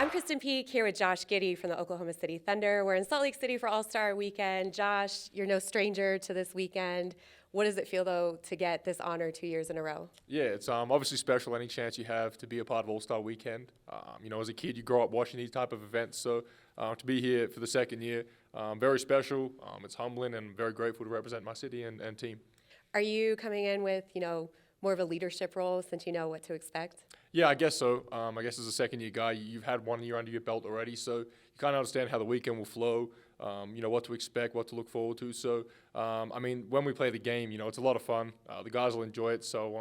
I'm Krysten Peek here with Josh Giddey from the Oklahoma City Thunder. We're in Salt Lake City for All-Star Weekend. Josh, you're no stranger to this weekend. What does it feel, though, to get this honor 2 years in a row? Yeah, it's obviously special any chance you have to be a part of All-Star Weekend. As a kid, you grow up watching these type of events, so to be here for the second year, very special. It's humbling, and I'm very grateful to represent my city and team. Are you coming in with, more of a leadership role since you know what to expect? Yeah, I guess so. I guess as a second-year guy, you've had 1 year under your belt already, so you kind of understand how the weekend will flow, what to expect, what to look forward to. So, when we play the game, it's a lot of fun. The guys will enjoy it, so,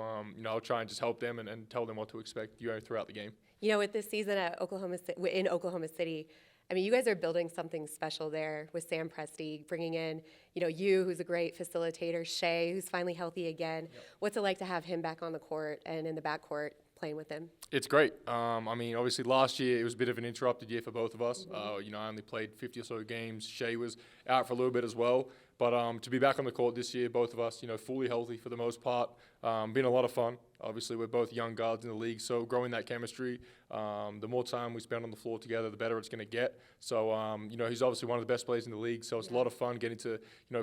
I'll try and just help them and tell them what to expect throughout the game. With this season at in Oklahoma City, you guys are building something special there with Sam Presti, bringing in, you, who's a great facilitator, Shea, who's finally healthy again. Yep. What's it like to have him back on the court and in the backcourt playing with him? It's great. Obviously last year it was a bit of an interrupted year for both of us. Mm-hmm. I only played 50 or so games. Shea was out for a little bit as well. But to be back on the court this year, both of us, fully healthy for the most part, been a lot of fun. Obviously, we're both young guards in the league, so growing that chemistry, the more time we spend on the floor together, the better it's going to get. So, he's obviously one of the best players in the league, so it's a lot of fun getting to,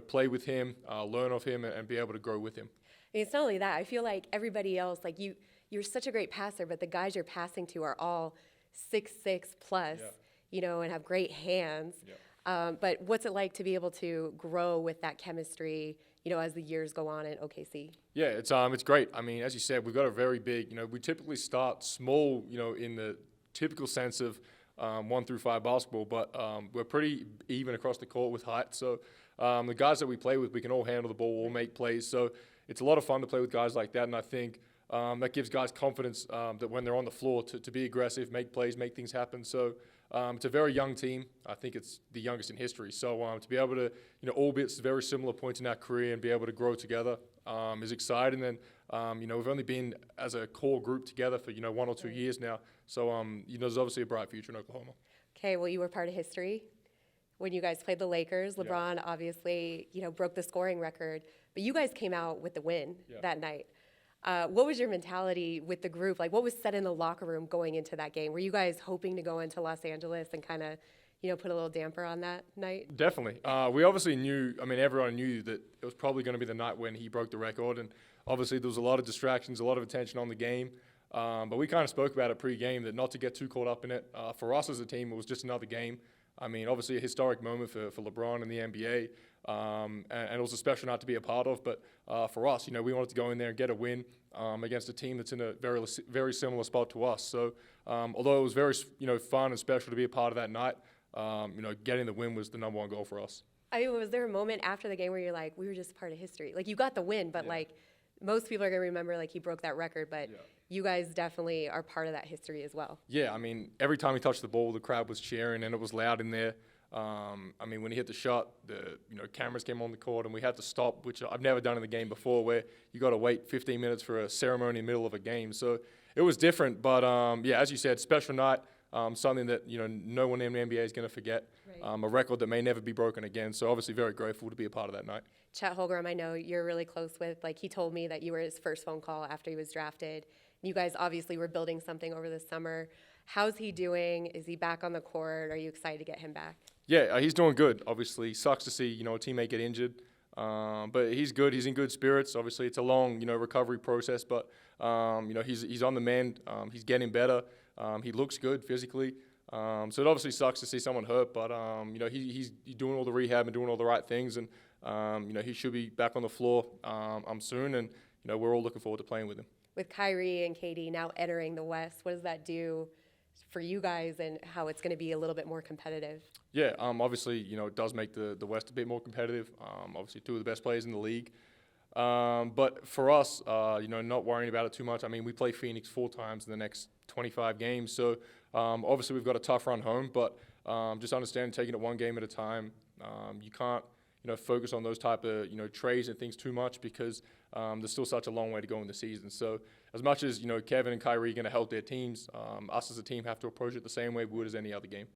play with him, learn off him, and be able to grow with him. It's not only that. I feel like everybody else, you're such a great passer, but the guys you're passing to are all 6'6" plus, and have great hands. Yeah. But what's it like to be able to grow with that chemistry, as the years go on in OKC? Yeah, it's great. As you said, we've got a very big, we typically start small, in the typical sense of 1 through 5 basketball, but we're pretty even across the court with height. So the guys that we play with, we can all handle the ball, all make plays. So it's a lot of fun to play with guys like that, and I think that gives guys confidence that when they're on the floor to be aggressive, make plays, make things happen. So it's a very young team. I think it's the youngest in history. So to be able to, all be at very similar points in our career and be able to grow together is exciting. And, we've only been as a core group together for, 1 or 2 years now. So, there's obviously a bright future in Oklahoma. Okay, well, you were part of history when you guys played the Lakers. LeBron obviously, broke the scoring record. But you guys came out with the win that night. What was your mentality with the group? What was said in the locker room going into that game? Were you guys hoping to go into Los Angeles and kind of, put a little damper on that night? Definitely. We obviously knew, everyone knew that it was probably going to be the night when he broke the record. And obviously there was a lot of distractions, a lot of attention on the game. But we kind of spoke about it pre-game that not to get too caught up in it. For us as a team, it was just another game. Obviously a historic moment for LeBron and the NBA. And it was a special night to be a part of. But for us, we wanted to go in there and get a win against a team that's in a very, very similar spot to us. So although it was very, fun and special to be a part of that night, getting the win was the #1 goal for us. Was there a moment after the game where you're like, we were just part of history? You got the win, but most people are going to remember he broke that record, but you guys definitely are part of that history as well. Yeah, every time he touched the ball, the crowd was cheering and it was loud in there. When he hit the shot, the cameras came on the court and we had to stop, which I've never done in the game before, where you got to wait 15 minutes for a ceremony in the middle of a game. So it was different, but as you said, special night, something that no one in the NBA is going to forget, a record that may never be broken again. So obviously very grateful to be a part of that night. Chet Holmgren, I know you're really close with. He told me that you were his first phone call after he was drafted. You guys obviously were building something over the summer. How's he doing? Is he back on the court? Are you excited to get him back? Yeah, he's doing good. Obviously, sucks to see a teammate get injured, but he's good. He's in good spirits. Obviously, it's a long recovery process, but he's on the mend. He's getting better. He looks good physically. So it obviously sucks to see someone hurt, but he's doing all the rehab and doing all the right things, and he should be back on the floor soon, and we're all looking forward to playing with him. With Kyrie and KD now entering the West, what does that do for you guys and how it's going to be a little bit more competitive? Yeah, obviously, it does make the West a bit more competitive. Obviously, 2 of the best players in the league. But for us, not worrying about it too much. we play Phoenix 4 times in the next 25 games. So obviously we've got a tough run home, but just understand taking it 1 game at a time. You can't, focus on those type of, trades and things too much because there's still such a long way to go in the season. So as much as, Kevin and Kyrie are going to help their teams, us as a team have to approach it the same way we would as any other game.